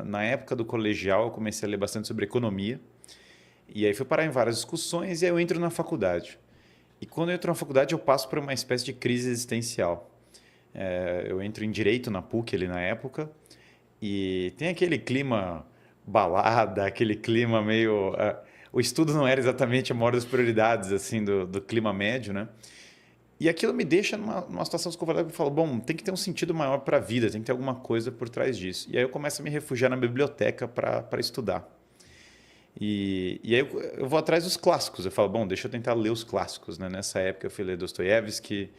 Na época do colegial, eu comecei a ler bastante sobre economia. E aí fui parar em várias discussões e aí eu entro na faculdade. E quando eu entro na faculdade, eu passo por uma espécie de crise existencial. Eu entro em direito na PUC ali na época e tem aquele clima balada, aquele clima meio... o estudo não era exatamente a maior das prioridades assim do clima médio, né? E aquilo me deixa numa situação desconfortável. Eu falo, bom, tem que ter um sentido maior para a vida, tem que ter alguma coisa por trás disso. E aí eu começo a me refugiar na biblioteca para estudar. E aí eu vou atrás dos clássicos. Eu falo, bom, deixa eu tentar ler os clássicos, né? Nessa época eu fui ler Dostoiévski,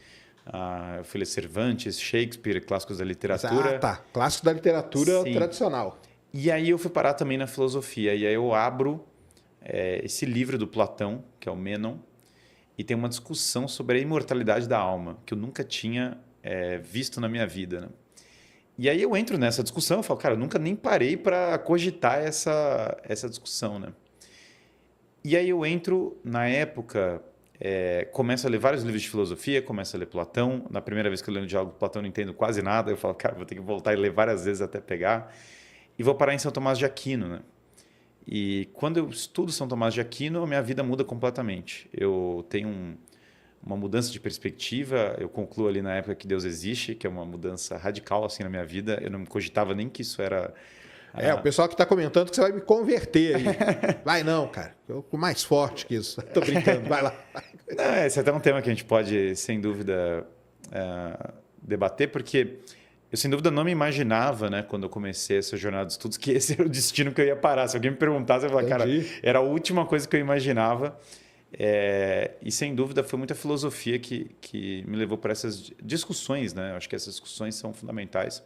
eu fui ler Cervantes, Shakespeare, clássicos da literatura. Tá. Clássico da literatura Sim. tradicional. E aí eu fui parar também na filosofia. E aí eu abro esse livro do Platão, que é o Mênon, e tem uma discussão sobre a imortalidade da alma, que eu nunca tinha visto na minha vida, né? E aí eu entro nessa discussão, eu falo, cara, eu nunca nem parei para cogitar essa discussão, né? E aí eu entro, na época, começo a ler vários livros de filosofia, começo a ler Platão. Na primeira vez que eu leio o Diálogo de Platão, eu não entendo quase nada. Eu falo, cara, vou ter que voltar e ler várias vezes até pegar. E vou parar em São Tomás de Aquino, né? E quando eu estudo São Tomás de Aquino, a minha vida muda completamente. Eu tenho uma mudança de perspectiva. Eu concluo ali na época que Deus existe, que é uma mudança radical assim na minha vida. Eu não cogitava nem que isso era... O pessoal que está comentando que você vai me converter aí. Vai não, cara. Eu com mais forte que isso. Tô brincando, vai lá. Não, esse é até um tema que a gente pode, sem dúvida, debater, porque eu, sem dúvida, não me imaginava, né, quando eu comecei essa jornada de estudos, que esse era o destino que eu ia parar. Se alguém me perguntasse, eu ia falar, cara, era a última coisa que eu imaginava. E, sem dúvida, foi muita filosofia que me levou para essas discussões, né? Eu acho que essas discussões são fundamentais.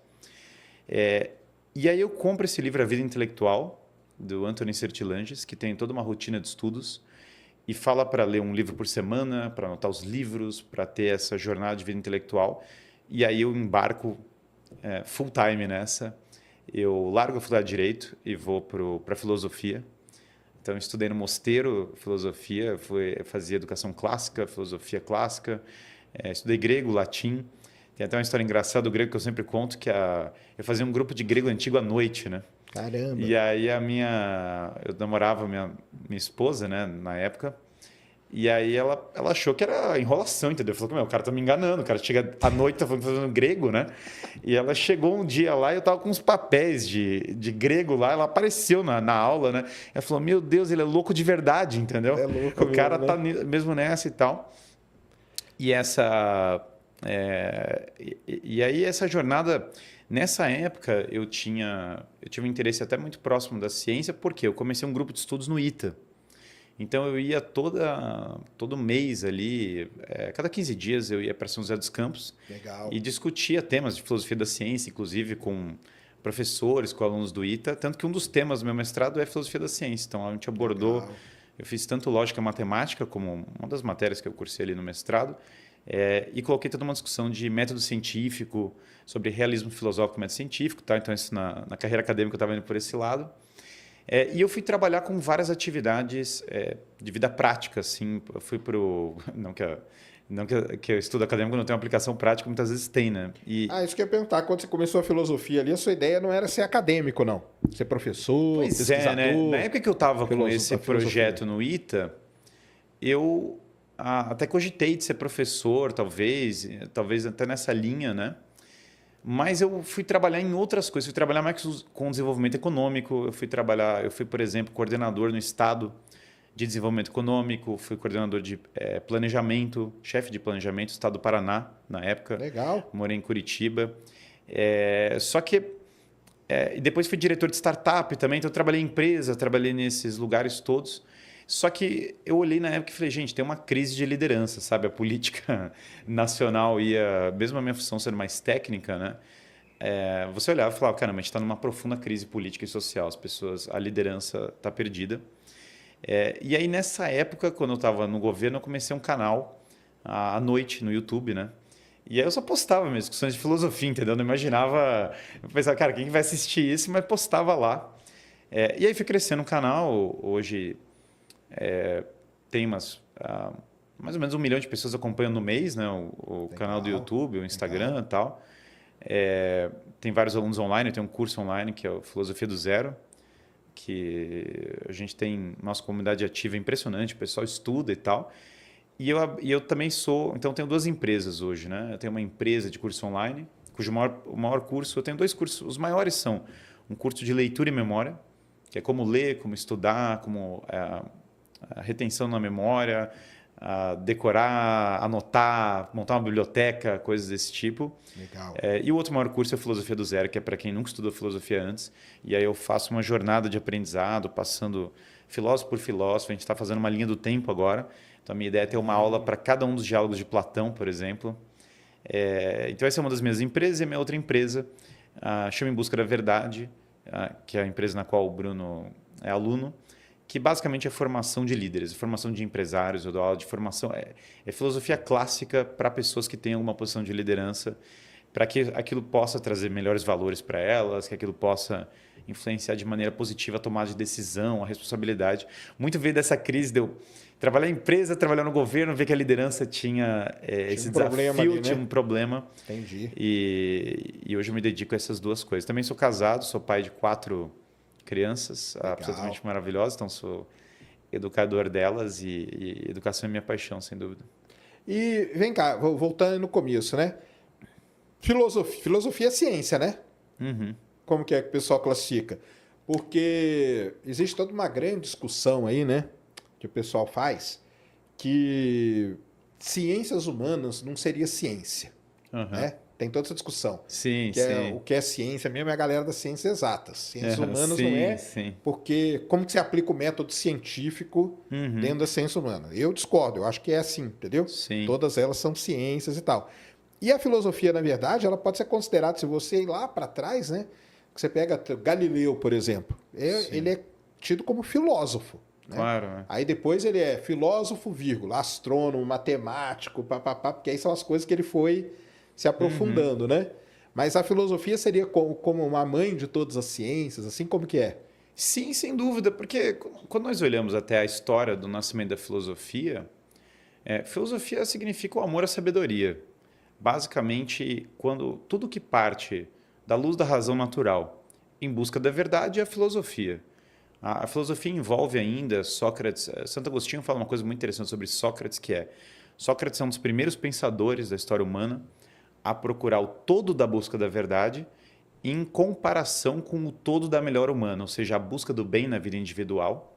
E aí eu compro esse livro, A Vida Intelectual, do Anthony Sertilanges, que tem toda uma rotina de estudos e fala para ler um livro por semana, para anotar os livros, para ter essa jornada de vida intelectual. E aí eu embarco full time nessa. Eu largo a faculdade de Direito e vou para a filosofia. Então, eu estudei no Mosteiro filosofia, fazia educação clássica, filosofia clássica, estudei grego, latim. Tem até uma história engraçada do grego que eu sempre conto, que eu fazia um grupo de grego antigo à noite, né? Caramba. E aí eu namorava minha esposa, né, na época, e aí ela achou que era enrolação, entendeu? Falou que, meu, o cara tá me enganando, o cara chega à noite, tá fazendo grego, né? E ela chegou um dia lá e eu tava com uns papéis de grego lá, ela apareceu na aula, né? Ela falou, meu Deus, ele é louco de verdade, entendeu? É louco O cara mesmo, tá né? mesmo nessa e tal. E e aí essa jornada, nessa época eu tive um interesse até muito próximo da ciência, porque eu comecei um grupo de estudos no ITA. Então eu ia todo mês ali, cada 15 dias eu ia para São José dos Campos. Legal. E discutia temas de filosofia da ciência, inclusive com professores, com alunos do ITA, tanto que um dos temas do meu mestrado é filosofia da ciência. Então a gente abordou, Legal. eu fiz tanto lógica matemática como uma das matérias que eu cursei ali no mestrado, e coloquei toda uma discussão de método científico, sobre realismo filosófico e método científico, tá? Então isso na carreira acadêmica eu estava indo por esse lado. E eu fui trabalhar com várias atividades de vida prática, assim. Eu fui para o... Não que eu estudo acadêmico não tem uma aplicação prática, muitas vezes tem, né? Isso que eu ia perguntar. Quando você começou a filosofia ali, a sua ideia não era ser acadêmico, não. Ser professor, Pois é, né? Na pesquisador. época que eu estava com esse Da filosofia. projeto no ITA, eu até cogitei de ser professor, talvez até nessa linha, né? Mas eu fui trabalhar em outras coisas, fui trabalhar mais com desenvolvimento econômico, eu fui, por exemplo, coordenador no Estado de Desenvolvimento Econômico, fui coordenador de planejamento, chefe de planejamento do Estado do Paraná, na época, Legal. morei em Curitiba. Só que e depois fui diretor de startup também, então eu trabalhei em empresa, trabalhei nesses lugares todos. Só que eu olhei na época e falei, gente, tem uma crise de liderança, sabe? A política nacional mesmo a minha função sendo mais técnica, né? Você olhava e falava, caramba, a gente está numa profunda crise política e social, a liderança está perdida. E aí, nessa época, quando eu estava no governo, eu comecei um canal à noite no YouTube, né? E aí eu só postava mesmo discussões de filosofia, entendeu? Eu não imaginava... Eu pensava, cara, quem vai assistir isso? Mas postava lá. E aí fui crescendo o canal. Hoje tem mais ou menos 1 milhão de pessoas acompanhando no mês, né? O canal do Legal. YouTube, o Instagram Legal. e tal. Tem vários alunos online, eu tenho um curso online que é o Filosofia do Zero, que a gente tem nossa comunidade ativa impressionante, o pessoal estuda e tal. E eu também então eu tenho 2 empresas hoje, né? Eu tenho uma empresa de curso online, cujo o maior curso, eu tenho 2 cursos, os maiores são um curso de leitura e memória, que é como ler, como estudar, como a retenção na memória, decorar, anotar, montar uma biblioteca, coisas desse tipo. Legal. E o outro maior curso é a Filosofia do Zero, que é para quem nunca estudou filosofia antes. E aí eu faço uma jornada de aprendizado, passando filósofo por filósofo. A gente está fazendo uma linha do tempo agora. Então a minha ideia é ter uma aula para cada um dos diálogos de Platão, por exemplo. Então essa é uma das minhas empresas. E a minha outra empresa chama Em Busca da Verdade, que é a empresa na qual o Bruno é aluno, que basicamente é formação de líderes, formação de empresários, eu dou aula de formação. É filosofia clássica para pessoas que têm alguma posição de liderança, para que aquilo possa trazer melhores valores para elas, que aquilo possa influenciar de maneira positiva a tomada de decisão, a responsabilidade. Muito veio dessa crise de eu trabalhar em empresa, trabalhar no governo, ver que a liderança tinha esse desafio, ali, né? tinha um problema. Entendi. E hoje eu me dedico a essas 2 coisas. Também sou casado, sou pai de 4 crianças absolutamente maravilhosas, então sou educador delas e educação é minha paixão, sem dúvida. E vem cá, voltando no começo, né? Filosofia é ciência, né? Uhum. Como que é que o pessoal classifica? Porque existe toda uma grande discussão aí, né? Que o pessoal faz, que ciências humanas não seria ciência, né? Tem toda essa discussão. Sim, que sim. o que é ciência mesmo é a galera das ciências exatas. Ciências humanas sim, não é, sim. porque como que você aplica o método científico dentro da ciência humana? Eu discordo, eu acho que é assim, entendeu? Sim. Todas elas são ciências e tal. E a filosofia, na verdade, ela pode ser considerada, se você ir lá para trás, né? Que você pega Galileu, por exemplo, ele é tido como filósofo. Né? Claro. Né? Aí depois ele é filósofo, vírgula, astrônomo, matemático, papapá, porque aí são as coisas que ele foi se aprofundando, né? Mas a filosofia seria como uma mãe de todas as ciências, assim como que é? Sim, sem dúvida, porque quando nós olhamos até a história do nascimento da filosofia, filosofia significa o amor à sabedoria. Basicamente, quando tudo que parte da luz da razão natural em busca da verdade é a filosofia. A filosofia envolve ainda Sócrates. Santo Agostinho fala uma coisa muito interessante sobre Sócrates, que é Sócrates é um dos primeiros pensadores da história humana a procurar o todo da busca da verdade em comparação com o todo da melhora humana, ou seja, a busca do bem na vida individual.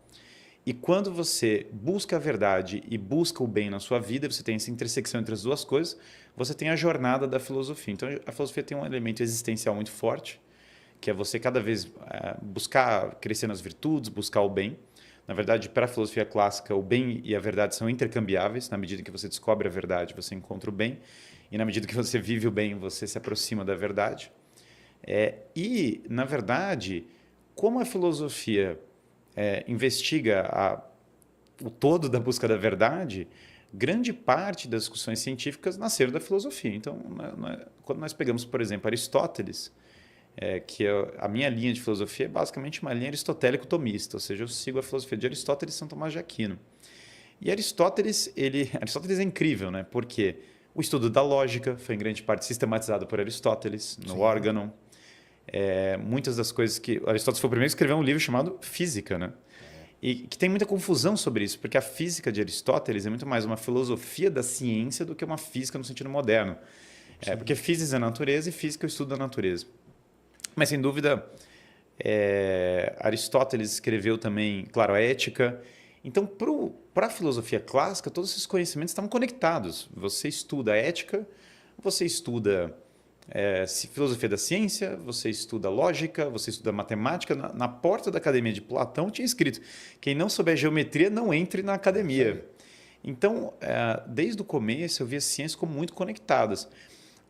E quando você busca a verdade e busca o bem na sua vida, você tem essa intersecção entre as 2 coisas, você tem a jornada da filosofia. Então, a filosofia tem um elemento existencial muito forte, que é você cada vez buscar crescer nas virtudes, buscar o bem. Na verdade, para a filosofia clássica, o bem e a verdade são intercambiáveis. Na medida que você descobre a verdade, você encontra o bem. E na medida que você vive o bem, você se aproxima da verdade. E, na verdade, como a filosofia investiga o todo da busca da verdade, grande parte das discussões científicas nasceram da filosofia. Então, quando nós pegamos, por exemplo, Aristóteles, que a minha linha de filosofia é basicamente uma linha aristotélico-tomista, ou seja, eu sigo a filosofia de Aristóteles e São Tomás de Aquino. E Aristóteles é incrível, né? Porque o estudo da lógica foi em grande parte sistematizado por Aristóteles, no Órgão. Muitas das coisas que... Aristóteles foi o primeiro a escrever um livro chamado Física, né? E que tem muita confusão sobre isso, porque a física de Aristóteles é muito mais uma filosofia da ciência do que uma física no sentido moderno. Porque física é a natureza e física é o estudo da natureza. Mas, sem dúvida, Aristóteles escreveu também, claro, a ética. Então, para a filosofia clássica, todos esses conhecimentos estavam conectados. Você estuda ética, você estuda filosofia da ciência, você estuda lógica, você estuda matemática. Na porta da academia de Platão tinha escrito: quem não souber geometria, não entre na academia. Então, desde o começo, eu via as ciências como muito conectadas.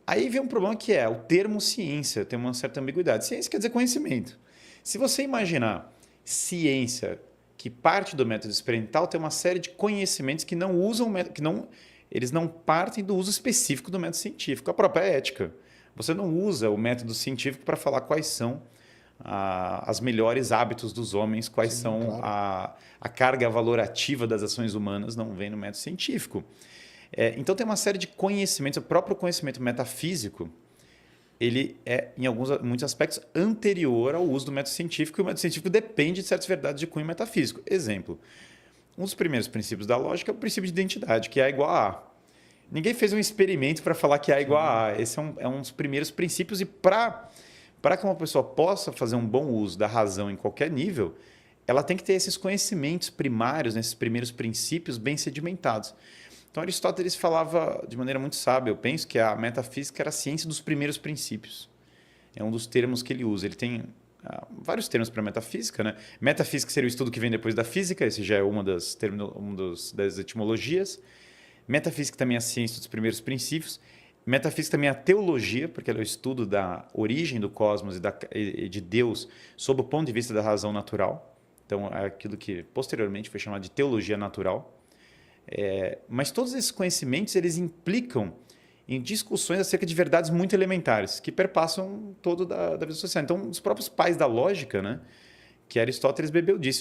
Aí vem um problema que o termo ciência tem uma certa ambiguidade. Ciência quer dizer conhecimento. Se você imaginar ciência que parte do método experimental, tem uma série de conhecimentos que não usam, eles não partem do uso específico do método científico. A própria ética. Você não usa o método científico para falar quais são as melhores hábitos dos homens, quais são a carga valorativa das ações humanas, não vem no método científico. Então, tem uma série de conhecimentos, o próprio conhecimento metafísico, ele é, em muitos aspectos, anterior ao uso do método científico, e o método científico depende de certas verdades de cunho metafísico. Exemplo, um dos primeiros princípios da lógica é o princípio de identidade, que é A igual a A. Ninguém fez um experimento para falar que A igual a A. Esse é um dos primeiros princípios, e para que uma pessoa possa fazer um bom uso da razão em qualquer nível, ela tem que ter esses conhecimentos primários, nesses primeiros princípios bem sedimentados. Então, Aristóteles falava de maneira muito sábia, eu penso, que a metafísica era a ciência dos primeiros princípios. É um dos termos que ele usa. Ele tem vários termos para metafísica, né? Metafísica seria o estudo que vem depois da física, esse já é das etimologias. Metafísica também é a ciência dos primeiros princípios. Metafísica também é a teologia, porque ela é o estudo da origem do cosmos e de Deus sob o ponto de vista da razão natural. Então, é aquilo que posteriormente foi chamado de teologia natural. Mas todos esses conhecimentos eles implicam em discussões acerca de verdades muito elementares, que perpassam todo da vida social. Então, os próprios pais da lógica, né, que Aristóteles bebeu disso.